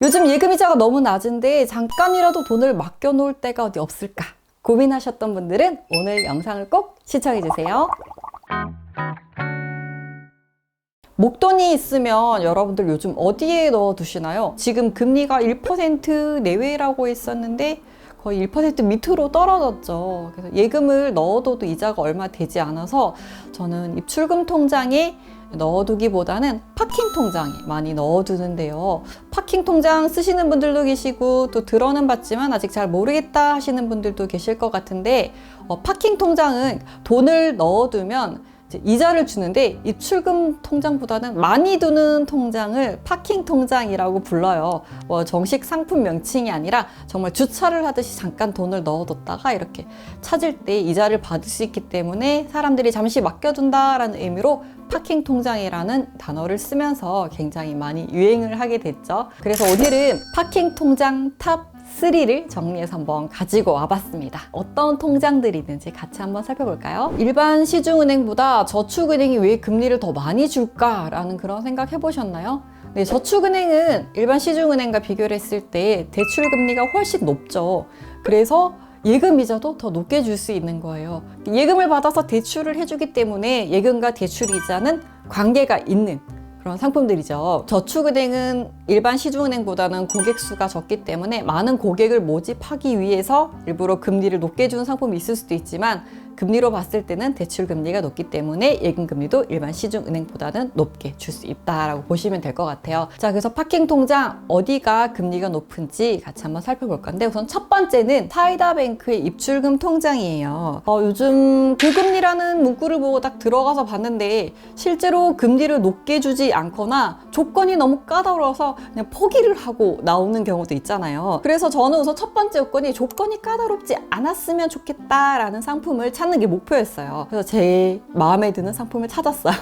요즘 예금이자가 너무 낮은데 잠깐이라도 돈을 맡겨놓을 때가 어디 없을까 고민하셨던 분들은 오늘 영상을 꼭 시청해주세요. 목돈이 있으면 여러분들 요즘 어디에 넣어두시나요? 지금 금리가 1% 내외라고 했었는데 거의 1% 밑으로 떨어졌죠. 그래서 예금을 넣어둬도 이자가 얼마 되지 않아서 저는 입출금 통장에 넣어두기보다는 파킹 통장에 많이 넣어두는데요. 파킹 통장 쓰시는 분들도 계시고 또 들어는 봤지만 아직 잘 모르겠다 하시는 분들도 계실 것 같은데 파킹 통장은 돈을 넣어두면 이자를 주는데 입출금 통장보다는 많이 두는 통장을 파킹 통장이라고 불러요. 정식 상품 명칭이 아니라 정말 주차를 하듯이 잠깐 돈을 넣어뒀다가 이렇게 찾을 때 이자를 받을 수 있기 때문에 사람들이 잠시 맡겨둔다라는 의미로 파킹 통장이라는 단어를 쓰면서 굉장히 많이 유행을 하게 됐죠. 그래서 오늘은 파킹 통장 탑 3를 정리해서 한번 가지고 와봤습니다. 어떤 통장들이 있는지 같이 한번 살펴볼까요? 일반 시중은행보다 저축은행이 왜 금리를 더 많이 줄까라는 그런 생각 해보셨나요? 네, 저축은행은 일반 시중은행과 비교를 했을 때 대출 금리가 훨씬 높죠. 그래서 예금이자도 더 높게 줄 수 있는 거예요. 예금을 받아서 대출을 해주기 때문에 예금과 대출 이자는 관계가 있는 그런 상품들이죠. 저축은행은 일반 시중은행보다는 고객 수가 적기 때문에 많은 고객을 모집하기 위해서 일부러 금리를 높게 주는 상품이 있을 수도 있지만 금리로 봤을 때는 대출 금리가 높기 때문에 예금 금리도 일반 시중은행보다는 높게 줄 수 있다라고 보시면 될 것 같아요. 자, 그래서 파킹 통장 어디가 금리가 높은지 같이 한번 살펴볼 건데 우선 첫 번째는 사이다뱅크의 입출금 통장이에요. 요즘 고금리라는 문구를 보고 딱 들어가서 봤는데 실제로 금리를 높게 주지 않거나 조건이 너무 까다로워서 그냥 포기를 하고 나오는 경우도 있잖아요. 그래서 저는 우선 첫 번째 요건이 조건이 까다롭지 않았으면 좋겠다라는 상품을 찾는 게 목표였어요. 그래서 제 마음에 드는 상품을 찾았어요.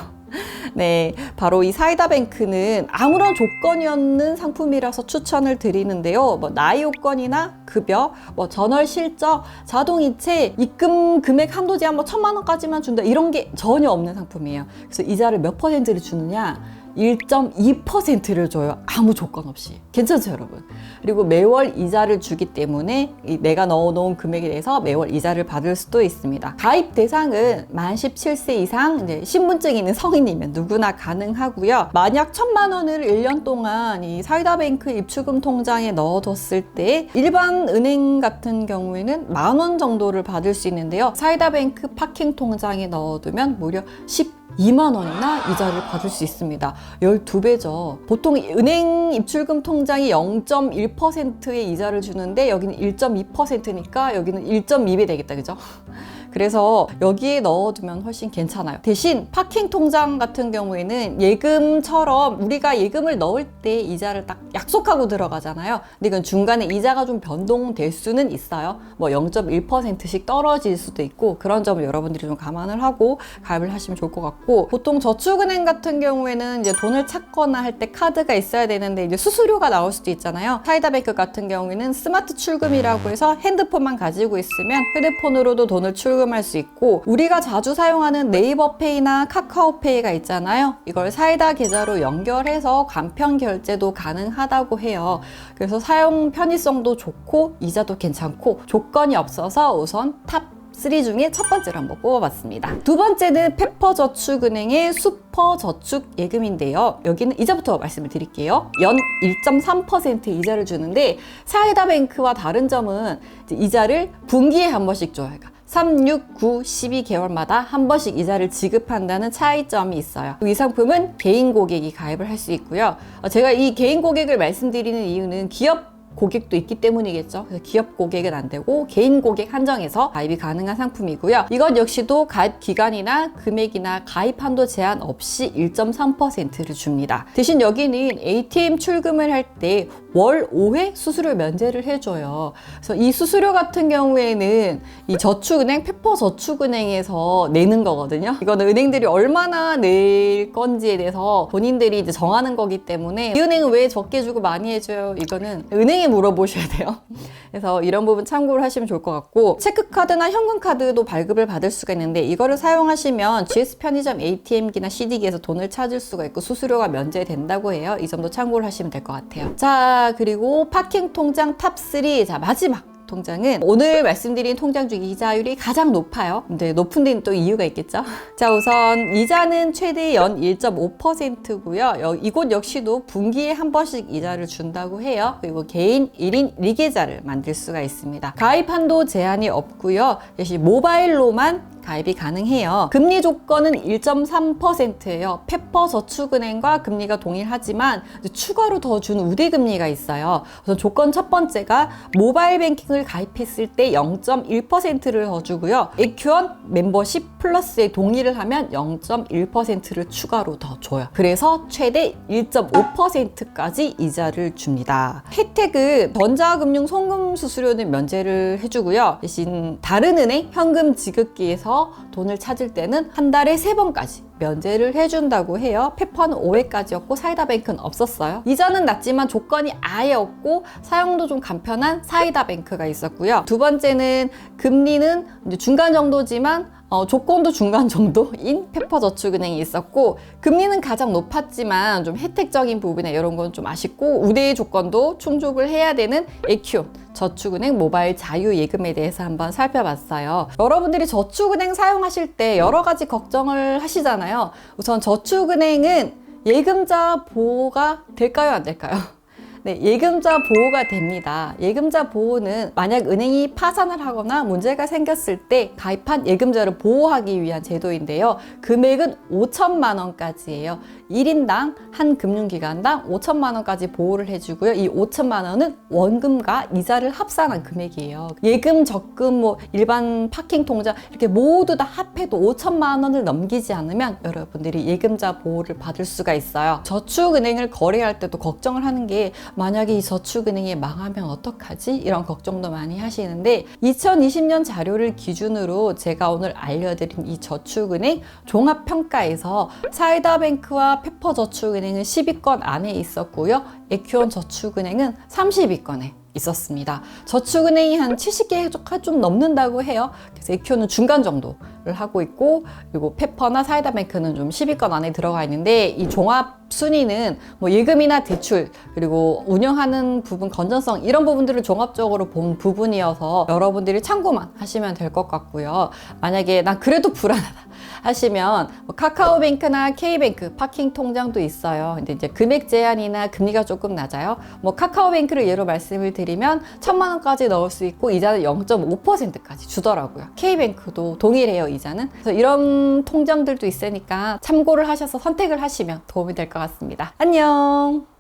네, 바로 이 사이다뱅크는 아무런 조건이 없는 상품이라서 추천을 드리는데요. 나이 요건이나 급여, 전월 실적, 자동이체, 입금 금액 한도 제한 1,000만 원까지만 준다 이런 게 전혀 없는 상품이에요. 그래서 이자를 몇 퍼센트를 주느냐? 1.2%를 줘요. 아무 조건 없이. 괜찮죠, 여러분? 그리고 매월 이자를 주기 때문에 내가 넣어놓은 금액에 대해서 매월 이자를 받을 수도 있습니다. 가입 대상은 만 17세 이상 이제 신분증이 있는 성인이면 누구나 가능하고요. 만약 1,000만 원을 1년 동안 이 사이다뱅크 입출금 통장에 넣어뒀을 때 일반 은행 같은 경우에는 10,000원 정도를 받을 수 있는데요. 사이다뱅크 파킹 통장에 넣어두면 무려 2만 원이나 이자를 받을 수 있습니다. 12배죠. 보통 은행 입출금 통장이 0.1%의 이자를 주는데 여기는 1.2%니까 여기는 1.2배 되겠다, 그죠? 그래서 여기에 넣어두면 훨씬 괜찮아요. 대신 파킹 통장 같은 경우에는 예금처럼 우리가 예금을 넣을 때 이자를 딱 약속하고 들어가잖아요. 근데 이건 중간에 이자가 좀 변동될 수는 있어요. 0.1%씩 떨어질 수도 있고 그런 점을 여러분들이 좀 감안을 하고 가입을 하시면 좋을 것 같고 보통 저축은행 같은 경우에는 이제 돈을 찾거나 할 때 카드가 있어야 되는데 이제 수수료가 나올 수도 있잖아요. 사이다뱅크 같은 경우에는 스마트 출금이라고 해서 핸드폰만 가지고 있으면 휴대폰으로도 돈을 출금할 수 있고 우리가 자주 사용하는 네이버페이나 카카오페이가 있잖아요. 이걸 사이다 계좌로 연결해서 간편 결제도 가능하다고 해요. 그래서 사용 편의성도 좋고 이자도 괜찮고 조건이 없어서 우선 탑 3 중에 첫 번째로 한번 뽑아봤습니다. 두 번째는 페퍼저축은행의 슈퍼저축예금인데요. 여기는 이자부터 말씀을 드릴게요. 연 1.3% 이자를 주는데 사이다뱅크와 다른 점은 이자를 분기에 한 번씩 줘요. 3, 6, 9, 12개월마다 한 번씩 이자를 지급한다는 차이점이 있어요. 이 상품은 개인 고객이 가입을 할 수 있고요. 제가 이 개인 고객을 말씀드리는 이유는 기업 고객도 있기 때문이겠죠. 그래서 기업 고객은 안 되고 개인 고객 한정해서 가입이 가능한 상품이고요. 이것 역시도 가입 기간이나 금액이나 가입 한도 제한 없이 1.3%를 줍니다. 대신 여기는 ATM 출금을 할 때 월 5회 수수료 면제를 해줘요. 그래서 이 수수료 같은 경우에는 이 저축은행, 페퍼저축은행에서 내는 거거든요. 이거는 은행들이 얼마나 낼 건지에 대해서 본인들이 이제 정하는 거기 때문에 이 은행은 왜 적게 주고 많이 해줘요? 이거는 은행에 물어보셔야 돼요. 그래서 이런 부분 참고를 하시면 좋을 것 같고 체크카드나 현금카드도 발급을 받을 수가 있는데 이거를 사용하시면 GS 편의점 ATM기나 CD기에서 돈을 찾을 수가 있고 수수료가 면제된다고 해요. 이 점도 참고를 하시면 될 것 같아요. 자, 자, 그리고 파킹 통장 탑3. 자, 마지막 통장은 오늘 말씀드린 통장 중 이자율이 가장 높아요. 근데 높은 데는 또 이유가 있겠죠. 자, 우선 이자는 최대 연 1.5%고요. 이곳 역시도 분기에 한 번씩 이자를 준다고 해요. 그리고 개인 1인 1계좌를 만들 수가 있습니다. 가입 한도 제한이 없고요. 역시 모바일로만 가입이 가능해요. 금리 조건은 1.3%예요. 페퍼저축은행과 금리가 동일하지만 추가로 더 준 우대금리가 있어요. 우선 조건 첫 번째가 모바일 뱅킹을 가입했을 때 0.1%를 더 주고요. 에큐원 멤버십 플러스에 동의를 하면 0.1%를 추가로 더 줘요. 그래서 최대 1.5%까지 이자를 줍니다. 혜택은 전자금융 송금 수수료는 면제를 해주고요. 대신 다른 은행 현금 지급기에서 돈을 찾을 때는 한 달에 3번까지 면제를 해준다고 해요. 페퍼는 5회까지였고 사이다뱅크는 없었어요. 이자는 낮지만 조건이 아예 없고 사용도 좀 간편한 사이다뱅크가 있었고요. 두 번째는 금리는 이제 중간 정도지만 조건도 중간 정도인 페퍼저축은행이 있었고, 금리는 가장 높았지만 좀 혜택적인 부분에 이런 건 좀 아쉽고 우대의 조건도 충족을 해야 되는 에큐온 저축은행 모바일 자유예금에 대해서 한번 살펴봤어요. 여러분들이 저축은행 사용하실 때 여러 가지 걱정을 하시잖아요. 우선 저축은행은 예금자 보호가 될까요, 안 될까요? 네, 예금자 보호가 됩니다. 예금자 보호는 만약 은행이 파산을 하거나 문제가 생겼을 때 가입한 예금자를 보호하기 위한 제도인데요. 금액은 5천만 원까지예요. 1인당 한 금융기관당 5천만 원까지 보호를 해주고요. 이 5천만 원은 원금과 이자를 합산한 금액이에요. 예금, 적금, 일반 파킹 통장 이렇게 모두 다 합해도 5천만 원을 넘기지 않으면 여러분들이 예금자 보호를 받을 수가 있어요. 저축은행을 거래할 때도 걱정을 하는 게 만약에 이 저축은행이 망하면 어떡하지? 이런 걱정도 많이 하시는데 2020년 자료를 기준으로 제가 오늘 알려드린 이 저축은행 종합평가에서 사이다뱅크와 페퍼저축은행은 10위권 안에 있었고요. 에큐원 저축은행은 30위권에 있었습니다. 저축은행이 한 70개가 좀 넘는다고 해요. 그래서 에큐는 중간 정도를 하고 있고, 그리고 페퍼나 사이다뱅크는 좀 10위권 안에 들어가 있는데, 이 종합 순위는 예금이나 대출, 그리고 운영하는 부분, 건전성 이런 부분들을 종합적으로 본 부분이어서 여러분들이 참고만 하시면 될 것 같고요. 만약에 난 그래도 불안하다 하시면 카카오뱅크나 K뱅크 파킹 통장도 있어요. 근데 이제 금액 제한이나 금리가 조금 낮아요. 카카오뱅크를 예로 말씀을 드리면 1,000만 원까지 넣을 수 있고 이자는 0.5%까지 주더라고요. K뱅크도 동일해요, 이자는. 그래서 이런 통장들도 있으니까 참고를 하셔서 선택을 하시면 도움이 될 것 같습니다. 안녕.